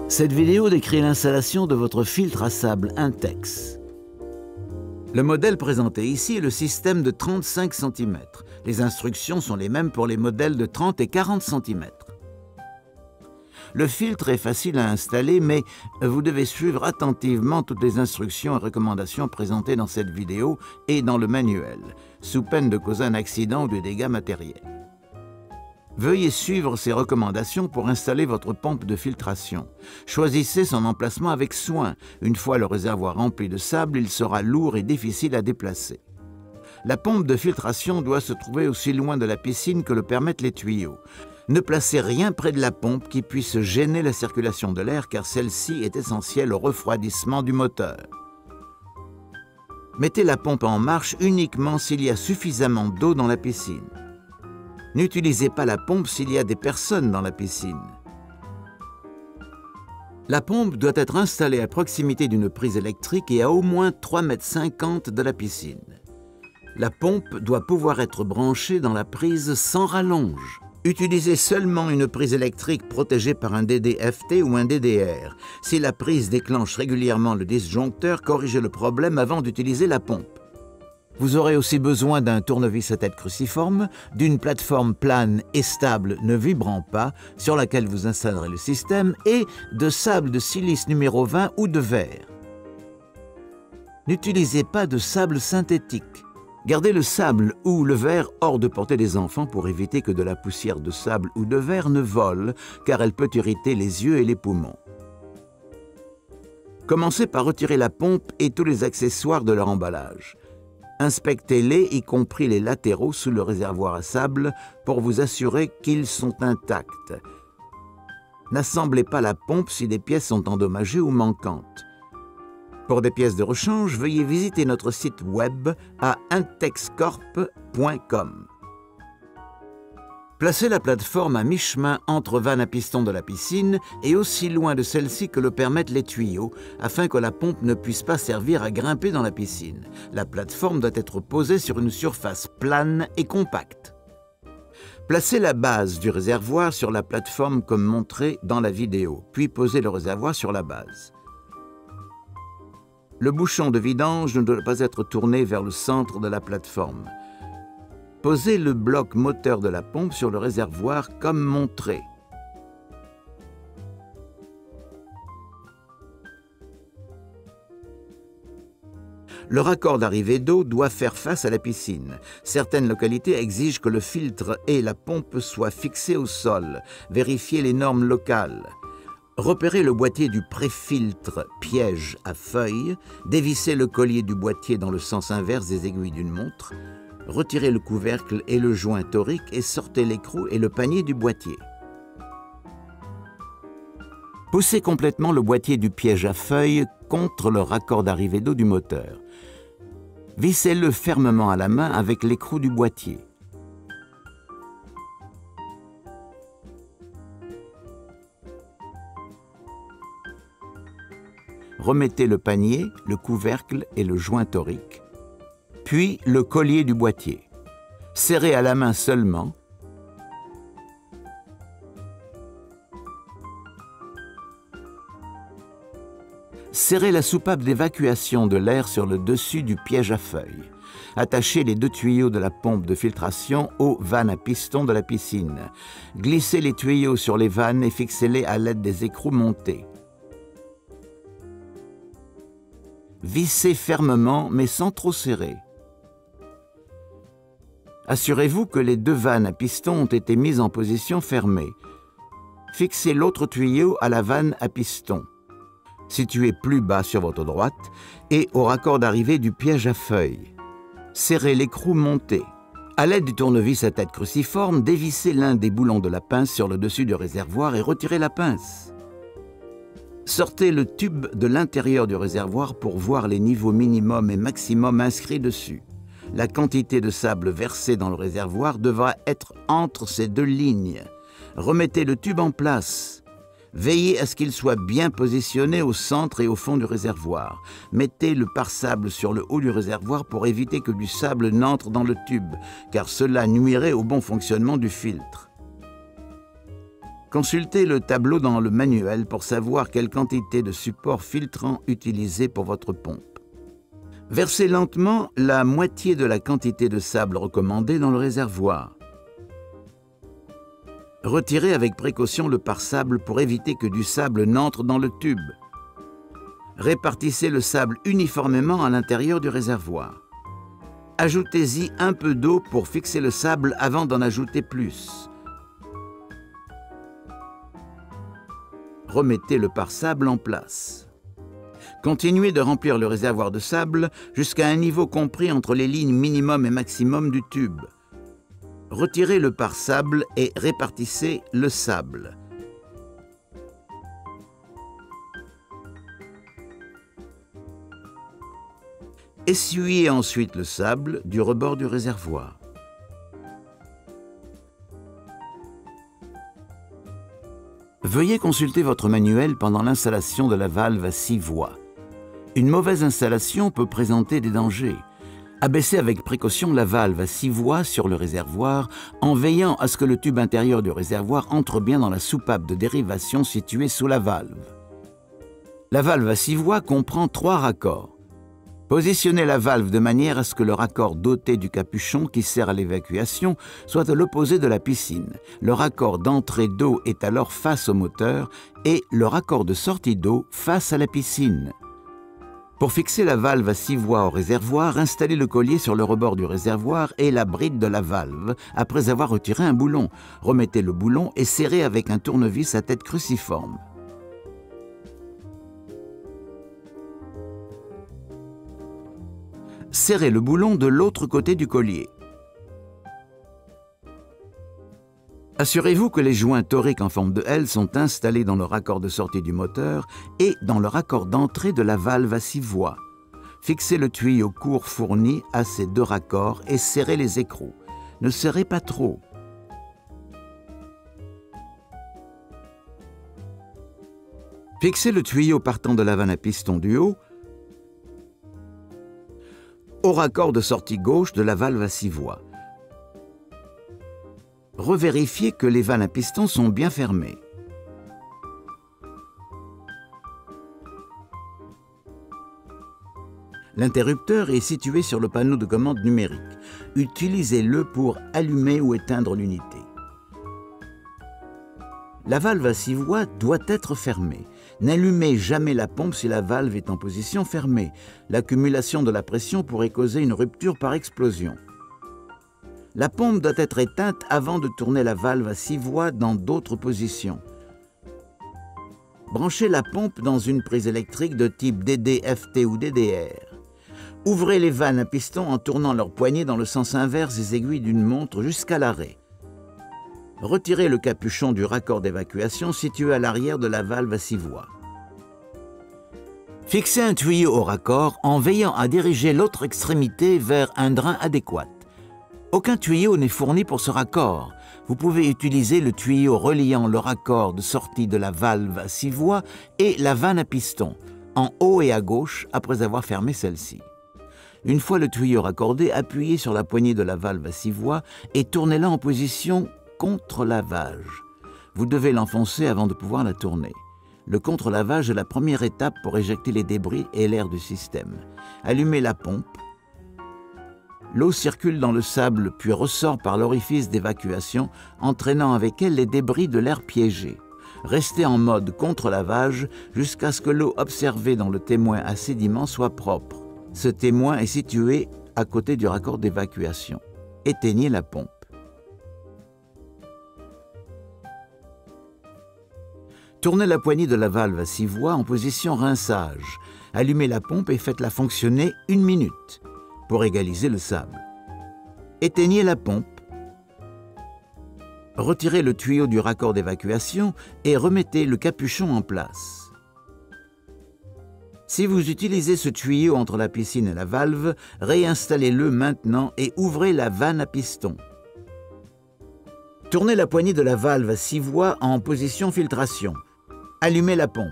Cette vidéo décrit l'installation de votre filtre à sable Intex. Le modèle présenté ici est le système de 35 cm. Les instructions sont les mêmes pour les modèles de 30 et 40 cm. Le filtre est facile à installer, mais vous devez suivre attentivement toutes les instructions et recommandations présentées dans cette vidéo et dans le manuel, sous peine de causer un accident ou des dégâts matériels. Veuillez suivre ces recommandations pour installer votre pompe de filtration. Choisissez son emplacement avec soin. Une fois le réservoir rempli de sable, il sera lourd et difficile à déplacer. La pompe de filtration doit se trouver aussi loin de la piscine que le permettent les tuyaux. Ne placez rien près de la pompe qui puisse gêner la circulation de l'air car celle-ci est essentielle au refroidissement du moteur. Mettez la pompe en marche uniquement s'il y a suffisamment d'eau dans la piscine. N'utilisez pas la pompe s'il y a des personnes dans la piscine. La pompe doit être installée à proximité d'une prise électrique et à au moins 3,50 m de la piscine. La pompe doit pouvoir être branchée dans la prise sans rallonge. Utilisez seulement une prise électrique protégée par un DDFT ou un DDR. Si la prise déclenche régulièrement le disjoncteur, corrigez le problème avant d'utiliser la pompe. Vous aurez aussi besoin d'un tournevis à tête cruciforme, d'une plateforme plane et stable ne vibrant pas sur laquelle vous installerez le système et de sable de silice numéro 20 ou de verre. N'utilisez pas de sable synthétique. Gardez le sable ou le verre hors de portée des enfants pour éviter que de la poussière de sable ou de verre ne vole, car elle peut irriter les yeux et les poumons. Commencez par retirer la pompe et tous les accessoires de leur emballage. Inspectez-les, y compris les latéraux sous le réservoir à sable, pour vous assurer qu'ils sont intacts. N'assemblez pas la pompe si des pièces sont endommagées ou manquantes. Pour des pièces de rechange, veuillez visiter notre site web à intexcorp.com. Placez la plateforme à mi-chemin entre vannes à piston de la piscine et aussi loin de celle-ci que le permettent les tuyaux, afin que la pompe ne puisse pas servir à grimper dans la piscine. La plateforme doit être posée sur une surface plane et compacte. Placez la base du réservoir sur la plateforme comme montré dans la vidéo, puis posez le réservoir sur la base. Le bouchon de vidange ne doit pas être tourné vers le centre de la plateforme. Posez le bloc moteur de la pompe sur le réservoir comme montré. Le raccord d'arrivée d'eau doit faire face à la piscine. Certaines localités exigent que le filtre et la pompe soient fixés au sol. Vérifiez les normes locales. Repérez le boîtier du pré-filtre piège à feuilles, dévissez le collier du boîtier dans le sens inverse des aiguilles d'une montre, retirez le couvercle et le joint torique et sortez l'écrou et le panier du boîtier. Poussez complètement le boîtier du piège à feuilles contre le raccord d'arrivée d'eau du moteur. Vissez-le fermement à la main avec l'écrou du boîtier. Remettez le panier, le couvercle et le joint torique, puis le collier du boîtier. Serrez à la main seulement. Serrez la soupape d'évacuation de l'air sur le dessus du piège à feuilles. Attachez les 2 tuyaux de la pompe de filtration aux vannes à piston de la piscine. Glissez les tuyaux sur les vannes et fixez-les à l'aide des écrous montés. Vissez fermement, mais sans trop serrer. Assurez-vous que les 2 vannes à piston ont été mises en position fermée. Fixez l'autre tuyau à la vanne à piston, située plus bas sur votre droite, et au raccord d'arrivée du piège à feuilles. Serrez l'écrou monté. À l'aide du tournevis à tête cruciforme, dévissez l'un des boulons de la pince sur le dessus du réservoir et retirez la pince. Sortez le tube de l'intérieur du réservoir pour voir les niveaux minimum et maximum inscrits dessus. La quantité de sable versée dans le réservoir devra être entre ces 2 lignes. Remettez le tube en place. Veillez à ce qu'il soit bien positionné au centre et au fond du réservoir. Mettez le pare-sable sur le haut du réservoir pour éviter que du sable n'entre dans le tube, car cela nuirait au bon fonctionnement du filtre. Consultez le tableau dans le manuel pour savoir quelle quantité de support filtrant utiliser pour votre pompe. Versez lentement la moitié de la quantité de sable recommandée dans le réservoir. Retirez avec précaution le pare-sable pour éviter que du sable n'entre dans le tube. Répartissez le sable uniformément à l'intérieur du réservoir. Ajoutez-y un peu d'eau pour fixer le sable avant d'en ajouter plus. Remettez le pare-sable en place. Continuez de remplir le réservoir de sable jusqu'à un niveau compris entre les lignes minimum et maximum du tube. Retirez le pare-sable et répartissez le sable. Essuyez ensuite le sable du rebord du réservoir. Veuillez consulter votre manuel pendant l'installation de la valve à 6 voies. Une mauvaise installation peut présenter des dangers. Abaissez avec précaution la valve à 6 voies sur le réservoir en veillant à ce que le tube intérieur du réservoir entre bien dans la soupape de dérivation située sous la valve. La valve à 6 voies comprend 3 raccords. Positionnez la valve de manière à ce que le raccord doté du capuchon qui sert à l'évacuation soit à l'opposé de la piscine. Le raccord d'entrée d'eau est alors face au moteur et le raccord de sortie d'eau face à la piscine. Pour fixer la valve à 6 voies au réservoir, installez le collier sur le rebord du réservoir et la bride de la valve après avoir retiré un boulon. Remettez le boulon et serrez avec un tournevis à tête cruciforme. Serrez le boulon de l'autre côté du collier. Assurez-vous que les joints toriques en forme de L sont installés dans le raccord de sortie du moteur et dans le raccord d'entrée de la valve à 6 voies. Fixez le tuyau court fourni à ces 2 raccords et serrez les écrous. Ne serrez pas trop. Fixez le tuyau partant de la vanne à piston du haut au raccord de sortie gauche de la valve à 6 voies. Revérifiez que les vannes à piston sont bien fermées. L'interrupteur est situé sur le panneau de commande numérique. Utilisez-le pour allumer ou éteindre l'unité. La valve à 6 voies doit être fermée. N'allumez jamais la pompe si la valve est en position fermée. L'accumulation de la pression pourrait causer une rupture par explosion. La pompe doit être éteinte avant de tourner la valve à 6 voies dans d'autres positions. Branchez la pompe dans une prise électrique de type DD-FT ou DDR. Ouvrez les vannes à piston en tournant leur poignée dans le sens inverse des aiguilles d'une montre jusqu'à l'arrêt. Retirez le capuchon du raccord d'évacuation situé à l'arrière de la valve à 6 voies. Fixez un tuyau au raccord en veillant à diriger l'autre extrémité vers un drain adéquat. Aucun tuyau n'est fourni pour ce raccord. Vous pouvez utiliser le tuyau reliant le raccord de sortie de la valve à 6 voies et la vanne à piston, en haut et à gauche après avoir fermé celle-ci. Une fois le tuyau raccordé, appuyez sur la poignée de la valve à 6 voies et tournez-la en position contre-lavage. Vous devez l'enfoncer avant de pouvoir la tourner. Le contre-lavage est la première étape pour éjecter les débris et l'air du système. Allumez la pompe. L'eau circule dans le sable puis ressort par l'orifice d'évacuation, entraînant avec elle les débris de l'air piégé. Restez en mode contre-lavage jusqu'à ce que l'eau observée dans le témoin à sédiments soit propre. Ce témoin est situé à côté du raccord d'évacuation. Éteignez la pompe. Tournez la poignée de la valve à 6 voies en position rinçage. Allumez la pompe et faites-la fonctionner 1 minute pour égaliser le sable. Éteignez la pompe. Retirez le tuyau du raccord d'évacuation et remettez le capuchon en place. Si vous utilisez ce tuyau entre la piscine et la valve, réinstallez-le maintenant et ouvrez la vanne à piston. Tournez la poignée de la valve à 6 voies en position filtration. Allumez la pompe.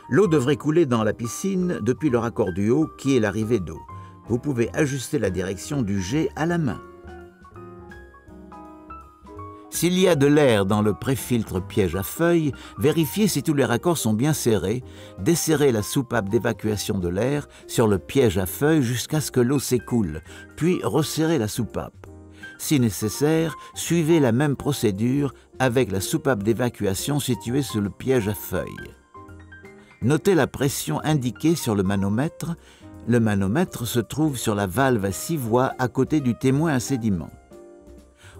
L'eau devrait couler dans la piscine depuis le raccord du haut qui est l'arrivée d'eau. Vous pouvez ajuster la direction du jet à la main. S'il y a de l'air dans le préfiltre piège à feuilles, vérifiez si tous les raccords sont bien serrés, desserrez la soupape d'évacuation de l'air sur le piège à feuilles jusqu'à ce que l'eau s'écoule, puis resserrez la soupape. Si nécessaire, suivez la même procédure avec la soupape d'évacuation située sur le piège à feuilles. Notez la pression indiquée sur le manomètre. Le manomètre se trouve sur la valve à 6 voies à côté du témoin à sédiments.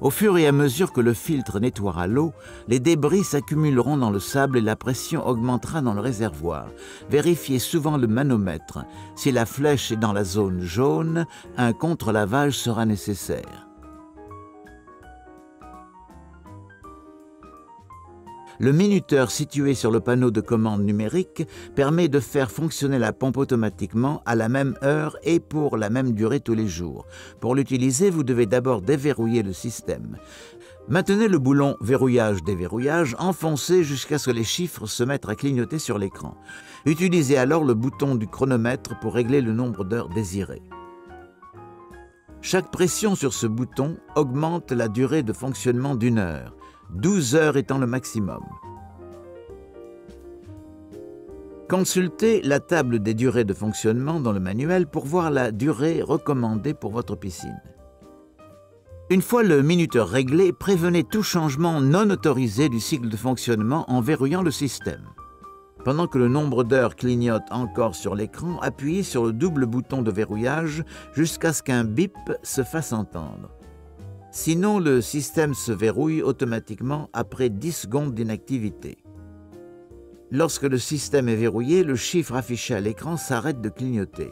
Au fur et à mesure que le filtre nettoiera l'eau, les débris s'accumuleront dans le sable et la pression augmentera dans le réservoir. Vérifiez souvent le manomètre. Si la flèche est dans la zone jaune, un contre-lavage sera nécessaire. Le minuteur situé sur le panneau de commande numérique permet de faire fonctionner la pompe automatiquement à la même heure et pour la même durée tous les jours. Pour l'utiliser, vous devez d'abord déverrouiller le système. Maintenez le boulon verrouillage-déverrouillage enfoncé jusqu'à ce que les chiffres se mettent à clignoter sur l'écran. Utilisez alors le bouton du chronomètre pour régler le nombre d'heures désirées. Chaque pression sur ce bouton augmente la durée de fonctionnement d'1 heure. 12 heures étant le maximum. Consultez la table des durées de fonctionnement dans le manuel pour voir la durée recommandée pour votre piscine. Une fois le minuteur réglé, prévenez tout changement non autorisé du cycle de fonctionnement en verrouillant le système. Pendant que le nombre d'heures clignote encore sur l'écran, appuyez sur le double bouton de verrouillage jusqu'à ce qu'un bip se fasse entendre. Sinon, le système se verrouille automatiquement après 10 secondes d'inactivité. Lorsque le système est verrouillé, le chiffre affiché à l'écran s'arrête de clignoter.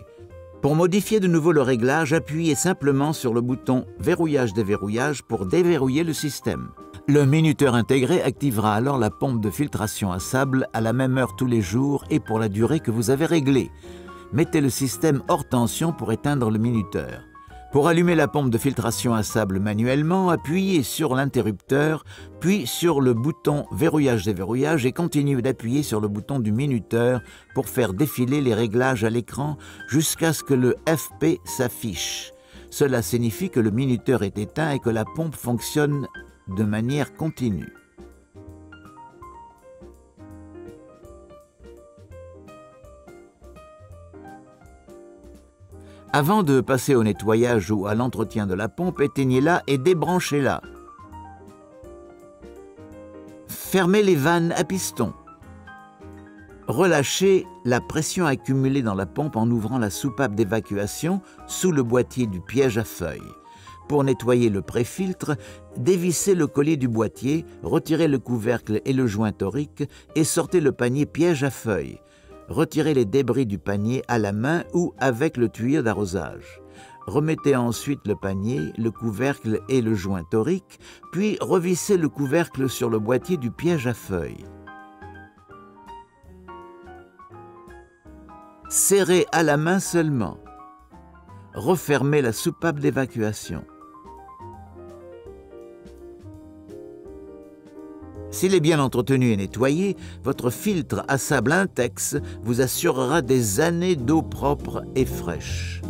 Pour modifier de nouveau le réglage, appuyez simplement sur le bouton « Verrouillage-déverrouillage » pour déverrouiller le système. Le minuteur intégré activera alors la pompe de filtration à sable à la même heure tous les jours et pour la durée que vous avez réglée. Mettez le système hors tension pour éteindre le minuteur. Pour allumer la pompe de filtration à sable manuellement, appuyez sur l'interrupteur, puis sur le bouton verrouillage-déverrouillage et continuez d'appuyer sur le bouton du minuteur pour faire défiler les réglages à l'écran jusqu'à ce que le FP s'affiche. Cela signifie que le minuteur est éteint et que la pompe fonctionne de manière continue. Avant de passer au nettoyage ou à l'entretien de la pompe, éteignez-la et débranchez-la. Fermez les vannes à piston. Relâchez la pression accumulée dans la pompe en ouvrant la soupape d'évacuation sous le boîtier du piège à feuilles. Pour nettoyer le préfiltre, dévissez le collier du boîtier, retirez le couvercle et le joint torique et sortez le panier piège à feuilles. Retirez les débris du panier à la main ou avec le tuyau d'arrosage. Remettez ensuite le panier, le couvercle et le joint torique, puis revissez le couvercle sur le boîtier du piège à feuilles. Serrez à la main seulement. Refermez la soupape d'évacuation. S'il est bien entretenu et nettoyé, votre filtre à sable Intex vous assurera des années d'eau propre et fraîche.